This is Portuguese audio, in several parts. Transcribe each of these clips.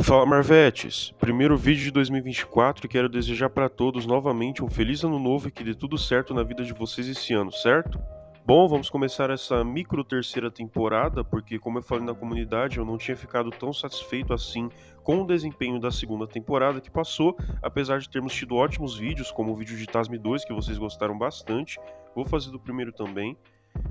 Fala Marvetes, primeiro vídeo de 2024 e quero desejar para todos novamente um feliz ano novo e que dê tudo certo na vida de vocês esse ano, certo? Bom, vamos começar essa micro terceira temporada, porque como eu falei na comunidade, eu não tinha ficado tão satisfeito assim com o desempenho da segunda temporada que passou, apesar de termos tido ótimos vídeos, como o vídeo de Tasme 2, que vocês gostaram bastante, vou fazer do primeiro também.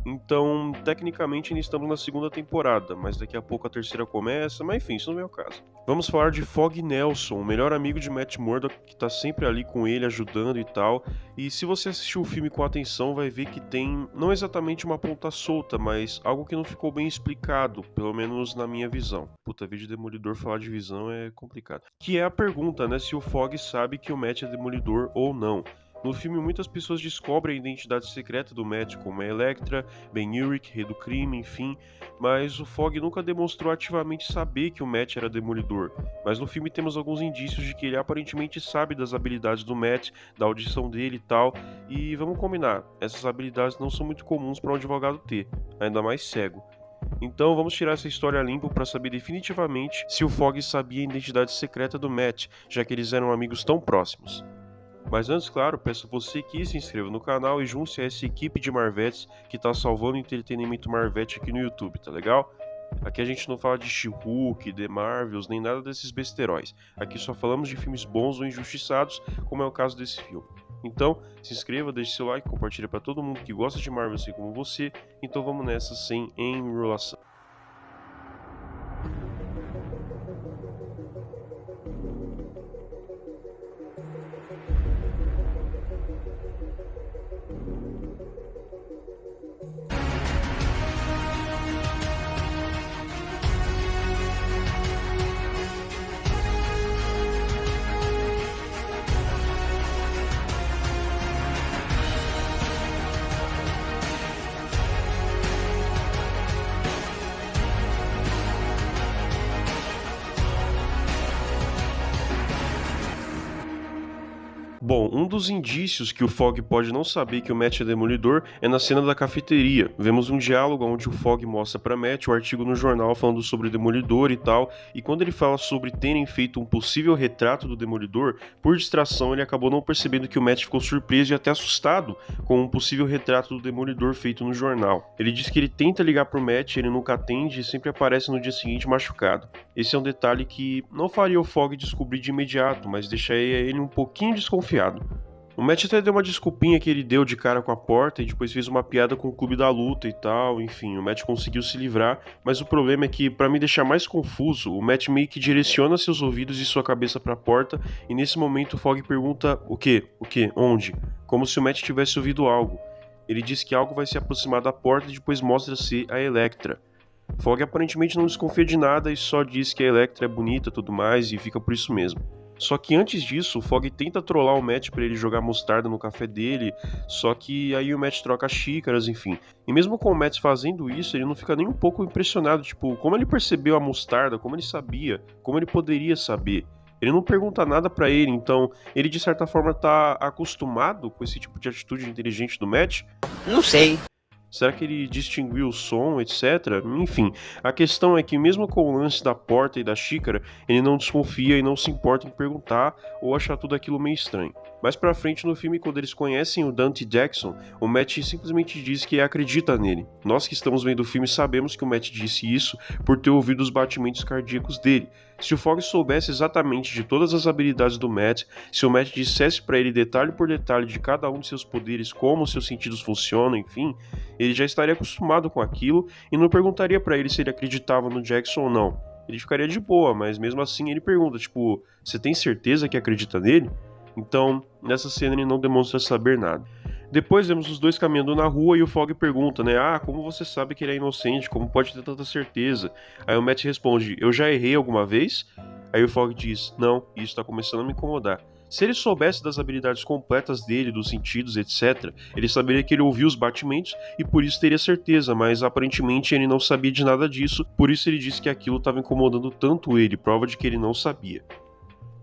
Então, tecnicamente, ainda estamos na segunda temporada, mas daqui a pouco a terceira começa, mas enfim, isso não é o caso. Vamos falar de Fog Nelson, o melhor amigo de Matt Murdock, que tá sempre ali com ele, ajudando e tal. E se você assistiu o filme com atenção, vai ver que tem, não exatamente uma ponta solta, mas algo que não ficou bem explicado, pelo menos na minha visão. Puta, vídeo de Demolidor falar de visão é complicado. Que é a pergunta, né, se o Fog sabe que o Matt é Demolidor ou não. No filme, muitas pessoas descobrem a identidade secreta do Matt, como a Elektra, Ben Urich, rei do crime, enfim, mas o Fog nunca demonstrou ativamente saber que o Matt era Demolidor. Mas no filme temos alguns indícios de que ele aparentemente sabe das habilidades do Matt, da audição dele e tal, e vamos combinar, essas habilidades não são muito comuns para um advogado ter, ainda mais cego. Então vamos tirar essa história limpo para saber definitivamente se o Fog sabia a identidade secreta do Matt, já que eles eram amigos tão próximos. Mas antes, claro, peço a você que se inscreva no canal e junte-se a essa equipe de Marvetes que tá salvando o entretenimento Marvete aqui no YouTube, tá legal? Aqui a gente não fala de She-Hulk, The Marvels, nem nada desses besteróis. Aqui só falamos de filmes bons ou injustiçados, como é o caso desse filme. Então, se inscreva, deixe seu like, compartilhe para todo mundo que gosta de Marvel assim como você. Então vamos nessa sem enrolação. Bom, um dos indícios que o Fog pode não saber que o Matt é Demolidor é na cena da cafeteria. Vemos um diálogo onde o Fog mostra para Matt o artigo no jornal falando sobre o Demolidor e tal, e quando ele fala sobre terem feito um possível retrato do Demolidor, por distração ele acabou não percebendo que o Matt ficou surpreso e até assustado com um possível retrato do Demolidor feito no jornal. Ele diz que ele tenta ligar pro Matt, ele nunca atende e sempre aparece no dia seguinte machucado. Esse é um detalhe que não faria o Fog descobrir de imediato, mas deixaria ele um pouquinho desconfiado. O Matt até deu uma desculpinha que ele deu de cara com a porta e depois fez uma piada com o clube da luta e tal, enfim, o Matt conseguiu se livrar, mas o problema é que, pra me deixar mais confuso, o Matt meio que direciona seus ouvidos e sua cabeça pra porta e nesse momento o Fog pergunta o quê? O quê? Onde? Como se o Matt tivesse ouvido algo. Ele diz que algo vai se aproximar da porta e depois mostra-se a Elektra. Fog aparentemente não desconfia de nada e só diz que a Elektra é bonita e tudo mais e fica por isso mesmo. Só que antes disso, o Fog tenta trollar o Matt pra ele jogar mostarda no café dele, só que aí o Matt troca xícaras, enfim. E mesmo com o Matt fazendo isso, ele não fica nem um pouco impressionado, tipo, como ele percebeu a mostarda, como ele sabia, como ele poderia saber. Ele não pergunta nada pra ele, então ele de certa forma tá acostumado com esse tipo de atitude inteligente do Matt? Não sei. Será que ele distinguiu o som, etc? Enfim, a questão é que mesmo com o lance da porta e da xícara, ele não desconfia e não se importa em perguntar ou achar tudo aquilo meio estranho. Mais pra frente no filme, quando eles conhecem o Dante Jackson, o Matt simplesmente diz que acredita nele. Nós que estamos vendo o filme sabemos que o Matt disse isso por ter ouvido os batimentos cardíacos dele. Se o Fog soubesse exatamente de todas as habilidades do Matt, se o Matt dissesse pra ele detalhe por detalhe de cada um de seus poderes, como seus sentidos funcionam, enfim, ele já estaria acostumado com aquilo e não perguntaria pra ele se ele acreditava no Jackson ou não. Ele ficaria de boa, mas mesmo assim ele pergunta, tipo, você tem certeza que acredita nele? Então, nessa cena ele não demonstra saber nada. Depois vemos os dois caminhando na rua e o Fog pergunta, né? Ah, como você sabe que ele é inocente? Como pode ter tanta certeza? Aí o Matt responde, eu já errei alguma vez? Aí o Fog diz, não, isso tá começando a me incomodar. Se ele soubesse das habilidades completas dele, dos sentidos, etc., ele saberia que ele ouviu os batimentos e por isso teria certeza, mas aparentemente ele não sabia de nada disso, por isso ele disse que aquilo estava incomodando tanto ele, prova de que ele não sabia.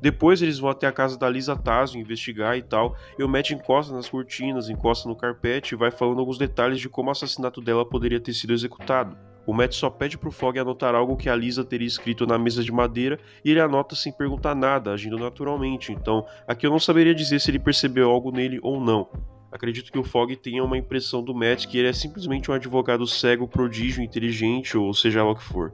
Depois eles vão até a casa da Lisa Tasio investigar e tal, e o Matt encosta nas cortinas, encosta no carpete e vai falando alguns detalhes de como o assassinato dela poderia ter sido executado. O Matt só pede pro Fogg anotar algo que a Lisa teria escrito na mesa de madeira e ele anota sem perguntar nada, agindo naturalmente. Então, aqui eu não saberia dizer se ele percebeu algo nele ou não. Acredito que o Fogg tenha uma impressão do Matt que ele é simplesmente um advogado cego, prodígio, inteligente ou seja lá o que for.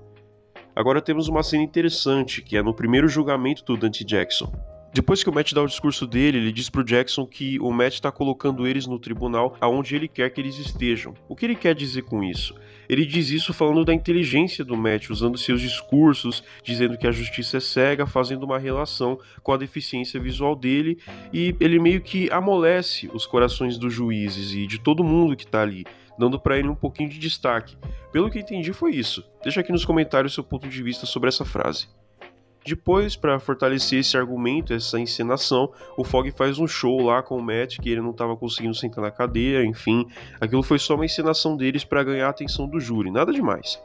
Agora temos uma cena interessante, que é no primeiro julgamento do Dante Jackson. Depois que o Matt dá o discurso dele, ele diz pro Jackson que o Matt está colocando eles no tribunal aonde ele quer que eles estejam. O que ele quer dizer com isso? Ele diz isso falando da inteligência do Matt, usando seus discursos, dizendo que a justiça é cega, fazendo uma relação com a deficiência visual dele, e ele meio que amolece os corações dos juízes e de todo mundo que tá ali, dando pra ele um pouquinho de destaque. Pelo que entendi foi isso. Deixa aqui nos comentários seu ponto de vista sobre essa frase. Depois, para fortalecer esse argumento, essa encenação, o Fogg faz um show lá com o Matt, que ele não estava conseguindo sentar na cadeira, enfim. Aquilo foi só uma encenação deles para ganhar a atenção do júri, nada demais.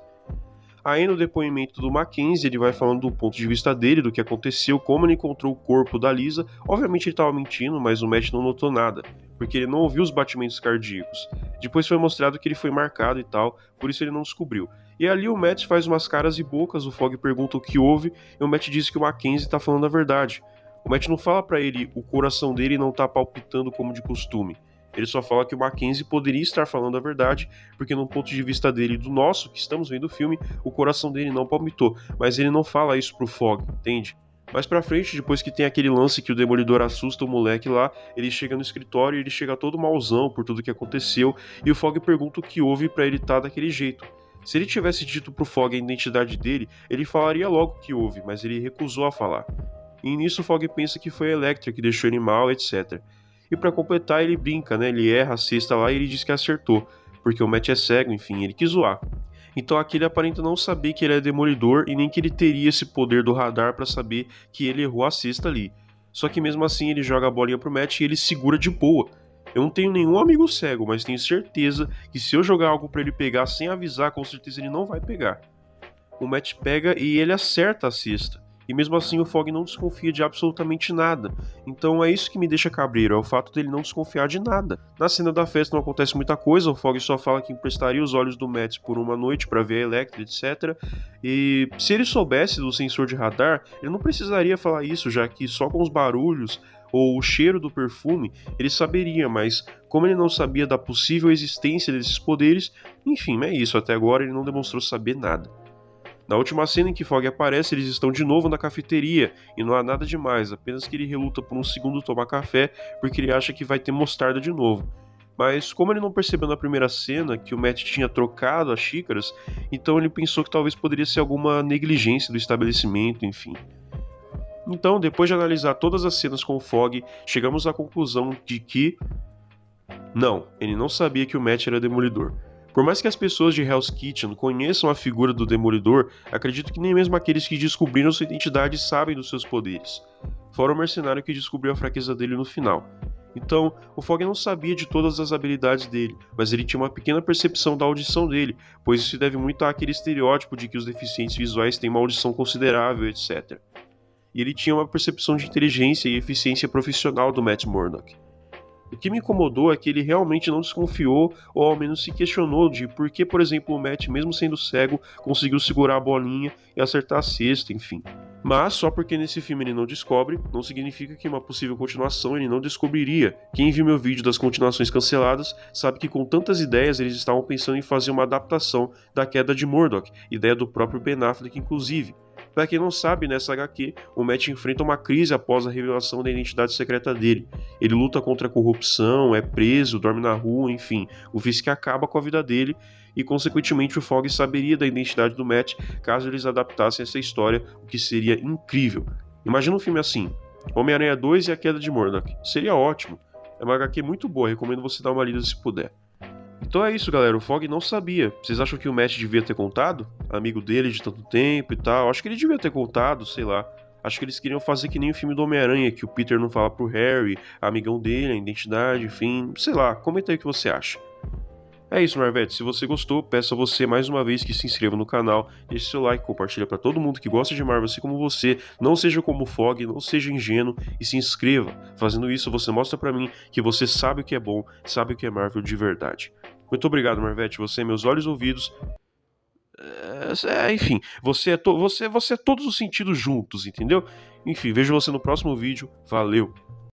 Aí no depoimento do Mackenzie, ele vai falando do ponto de vista dele, do que aconteceu, como ele encontrou o corpo da Lisa. Obviamente ele estava mentindo, mas o Matt não notou nada, porque ele não ouviu os batimentos cardíacos. Depois foi mostrado que ele foi marcado e tal, por isso ele não descobriu. E ali o Matt faz umas caras e bocas, o Fogg pergunta o que houve, e o Matt diz que o Mackenzie tá falando a verdade. O Matt não fala pra ele o coração dele não tá palpitando como de costume. Ele só fala que o Mackenzie poderia estar falando a verdade, porque no ponto de vista dele e do nosso, que estamos vendo o filme, o coração dele não palpitou, mas ele não fala isso pro Fogg, entende? Mais pra frente, depois que tem aquele lance que o Demolidor assusta o moleque lá, ele chega no escritório e ele chega todo mauzão por tudo que aconteceu, e o Fogg pergunta o que houve pra ele estar daquele jeito. Se ele tivesse dito pro Fogg a identidade dele, ele falaria logo o que houve, mas ele recusou a falar. E nisso o Fogg pensa que foi a Elektra que deixou ele mal, etc. E pra completar ele brinca, né? Ele erra a cesta lá e ele diz que acertou, porque o Matt é cego, enfim, ele quis zoar. Então aqui ele aparenta não saber que ele é Demolidor e nem que ele teria esse poder do radar pra saber que ele errou a cesta ali. Só que mesmo assim ele joga a bolinha pro Matt e ele segura de boa. Eu não tenho nenhum amigo cego, mas tenho certeza que se eu jogar algo pra ele pegar sem avisar, com certeza ele não vai pegar. O Matt pega e ele acerta a cesta. E mesmo assim o Fogg não desconfia de absolutamente nada. Então é isso que me deixa cabreiro, é o fato dele não desconfiar de nada. Na cena da festa não acontece muita coisa, o Fogg só fala que emprestaria os olhos do Matt por uma noite para ver a Elektra, etc. E se ele soubesse do sensor de radar, ele não precisaria falar isso, já que só com os barulhos ou o cheiro do perfume ele saberia, mas como ele não sabia da possível existência desses poderes, enfim, é isso, até agora ele não demonstrou saber nada. Na última cena em que Fogg aparece, eles estão de novo na cafeteria, e não há nada demais, apenas que ele reluta por um segundo tomar café, porque ele acha que vai ter mostarda de novo. Mas como ele não percebeu na primeira cena que o Matt tinha trocado as xícaras, então ele pensou que talvez poderia ser alguma negligência do estabelecimento, enfim. Então, depois de analisar todas as cenas com o Fogg, chegamos à conclusão de que... não, ele não sabia que o Matt era Demolidor. Por mais que as pessoas de Hell's Kitchen conheçam a figura do Demolidor, acredito que nem mesmo aqueles que descobriram sua identidade sabem dos seus poderes. Fora o mercenário que descobriu a fraqueza dele no final. Então, o Fogg não sabia de todas as habilidades dele, mas ele tinha uma pequena percepção da audição dele, pois isso se deve muito àquele estereótipo de que os deficientes visuais têm uma audição considerável, etc. E ele tinha uma percepção de inteligência e eficiência profissional do Matt Murdock. O que me incomodou é que ele realmente não desconfiou ou ao menos se questionou de por que, por exemplo, o Matt, mesmo sendo cego, conseguiu segurar a bolinha e acertar a cesta, enfim. Mas só porque nesse filme ele não descobre, não significa que uma possível continuação ele não descobriria. Quem viu meu vídeo das continuações canceladas sabe que com tantas ideias eles estavam pensando em fazer uma adaptação da Queda de Murdock, ideia do próprio Ben Affleck inclusive. Pra quem não sabe, nessa HQ, o Matt enfrenta uma crise após a revelação da identidade secreta dele. Ele luta contra a corrupção, é preso, dorme na rua, enfim, o Fisk acaba com a vida dele e, consequentemente, o Fogg saberia da identidade do Matt caso eles adaptassem essa história, o que seria incrível. Imagina um filme assim, Homem-Aranha 2 e a Queda de Murdock. Seria ótimo. É uma HQ muito boa, recomendo você dar uma lida se puder. Então é isso, galera, o Fogg não sabia. Vocês acham que o Matt devia ter contado? Amigo dele de tanto tempo e tal. Acho que ele devia ter contado, sei lá. Acho que eles queriam fazer que nem o filme do Homem-Aranha, que o Peter não fala pro Harry, amigão dele, a identidade, enfim. Sei lá, comenta aí o que você acha. É isso, Marvete. Se você gostou, peço a você mais uma vez que se inscreva no canal, deixe seu like, compartilha pra todo mundo que gosta de Marvel, assim como você. Não seja como o Fogg, não seja ingênuo e se inscreva. Fazendo isso, você mostra pra mim que você sabe o que é bom, sabe o que é Marvel de verdade. Muito obrigado, Marvete. Você é meus olhos e ouvidos. Enfim, você é todos os sentidos juntos, entendeu? Enfim, vejo você no próximo vídeo. Valeu!